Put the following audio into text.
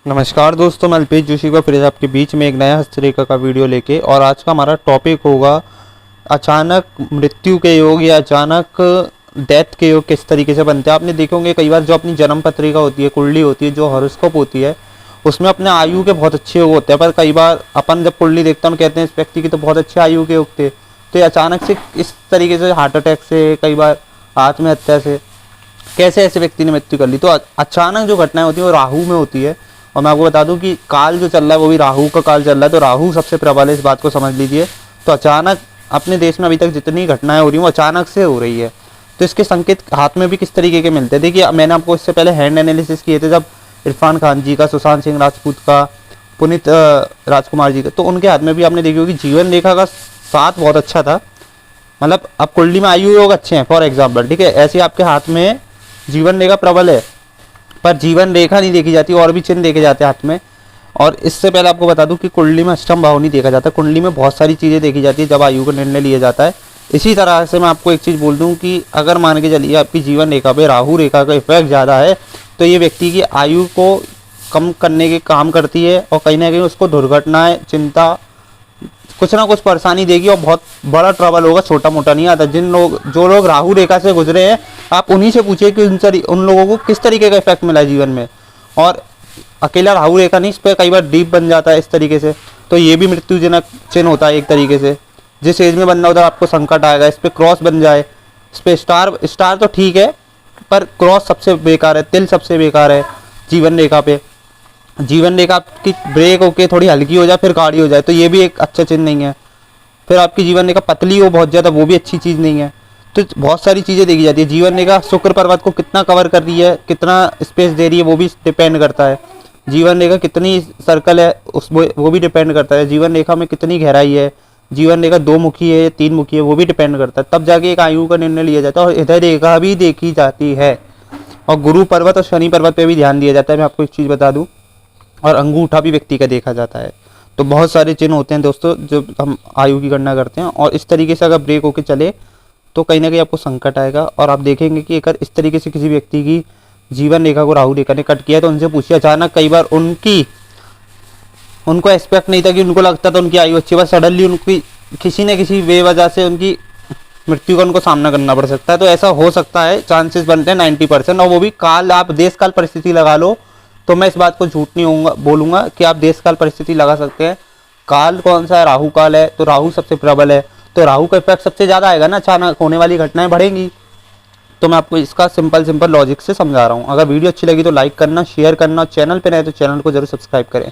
नमस्कार दोस्तों, मैं अल्पेश जोशी का फिर आपके बीच में एक नया हस्तरेखा का वीडियो लेके। और आज का हमारा टॉपिक होगा अचानक मृत्यु के योग या अचानक डेथ के योग किस तरीके से बनते हैं। आपने देखे होंगे कई बार जो अपनी जन्म पत्रिका होती है, कुंडली होती है, जो हॉरोस्कोप होती है, उसमें अपने आयु के बहुत अच्छे योग होते हैं। पर कई बार अपन जब कुंडली देखते हैं, हम कहते हैं इस व्यक्ति की तो बहुत अच्छे आयु के योग थे, तो ये अचानक से इस तरीके से हार्ट अटैक से, कई बार आत्महत्या से, कैसे ऐसे व्यक्ति ने मृत्यु कर ली। तो अचानक जो घटनाएं होती है वो राहु में होती है। और मैं आपको बता दूं कि काल जो चल रहा है वो भी राहु का काल चल रहा है, तो राहु सबसे प्रबल है, इस बात को समझ लीजिए। तो अचानक अपने देश में अभी तक जितनी घटनाएं हो रही हैं वो अचानक से हो रही है। तो इसके संकेत हाथ में भी किस तरीके के मिलते हैं, देखिए मैंने आपको इससे पहले हैंड एनालिसिस किए थे, जब इरफान खान जी का, सुशांत सिंह राजपूत का, पुनीत राजकुमार जी का, तो उनके हाथ में भी आपने देखी होगी जीवन रेखा का साथ बहुत अच्छा था। मतलब अब कुंडली में आयु योग अच्छे हैं फॉर एग्जाम्पल, ठीक है, ऐसे आपके हाथ में जीवन रेखा प्रबल है, पर जीवन रेखा नहीं देखी जाती, और भी चिन्ह देखे जाते हैं हाथ में। और इससे पहले आपको बता दूं कि कुंडली में अष्टम भाव नहीं देखा जाता, कुंडली में बहुत सारी चीज़ें देखी जाती है जब आयु का निर्णय लिया जाता है। इसी तरह से मैं आपको एक चीज़ बोल दूं कि अगर मान के चलिए आपकी जीवन रेखा पे राहु रेखा का इफेक्ट ज़्यादा है, तो ये व्यक्ति की आयु को कम करने के काम करती है, और कहीं ना कहीं उसको दुर्घटनाएं, चिंता, कुछ ना कुछ परेशानी देगी, और बहुत बड़ा ट्रबल होगा, छोटा मोटा नहीं आता। जो लोग राहु रेखा से गुजरे हैं, आप उन्हीं से पूछिए कि उन लोगों को किस तरीके का इफेक्ट मिला है जीवन में। और अकेला राहु रेखा नहीं, इस पर कई बार डीप बन जाता है इस तरीके से, तो ये भी मृत्युजनक चिन्ह होता है एक तरीके से। जिस एज में बनना उधर आपको संकट आएगा। इस पर क्रॉस बन जाए, इस पर स्टार तो ठीक है, पर क्रॉस सबसे बेकार है, तिल सबसे बेकार है जीवन रेखा पे। जीवन रेखा आपकी ब्रेक होके थोड़ी हल्की हो जाए फिर गाढ़ी हो जाए, तो ये भी एक अच्छा चिन्ह नहीं है। फिर आपकी जीवन रेखा पतली हो बहुत ज़्यादा, वो भी अच्छी चीज़ नहीं है। तो बहुत सारी चीज़ें देखी जाती है। जीवन रेखा शुक्र पर्वत को कितना कवर कर रही है, कितना स्पेस दे रही है, वो भी डिपेंड करता है। जीवन रेखा कितनी सर्कल है, उस वो भी डिपेंड करता है। जीवन रेखा में कितनी गहराई है, जीवन रेखा 2 मुखी है, 3 मुखी है, वो भी डिपेंड करता है। तब जाके एक आयु का निर्णय लिया जाता है। और इधर रेखा भी देखी जाती है, और गुरु पर्वत और शनि पर्वत पे भी ध्यान दिया जाता है। मैं आपको एक चीज़ बता दूँ, और अंगूठा भी व्यक्ति का देखा जाता है। तो बहुत सारे चिन्ह होते हैं दोस्तों जो हम आयु की गणना करते हैं। और इस तरीके से अगर ब्रेक होके चले तो कहीं ना कहीं आपको संकट आएगा। और आप देखेंगे कि अगर इस तरीके से किसी व्यक्ति की जीवन रेखा को राहु रेखा ने कट किया, तो उनसे पूछिए अचानक, कई बार उनको एक्सपेक्ट नहीं था, कि उनको लगता था उनकी आयु अच्छी, बस सडनली उनकी किसी न किसी बेवजह से उनकी मृत्यु का उनको सामना करना पड़ सकता है। तो ऐसा हो सकता है, चांसेस बनते हैं 90%। और वो भी काल, आप देश काल परिस्थिति लगा लो, तो मैं इस बात को झूठ नहीं बोलूंगा कि आप देश काल परिस्थिति लगा सकते हैं। काल कौन सा है? राहु काल है, तो राहु सबसे प्रबल है, तो राहु का इफेक्ट सबसे ज्यादा आएगा ना, अचानक होने वाली घटनाएं बढ़ेंगी। तो मैं आपको इसका सिंपल लॉजिक से समझा रहा हूँ। अगर वीडियो अच्छी लगी तो लाइक करना, शेयर करना, चैनल पे नए तो चैनल को जरूर सब्सक्राइब करें।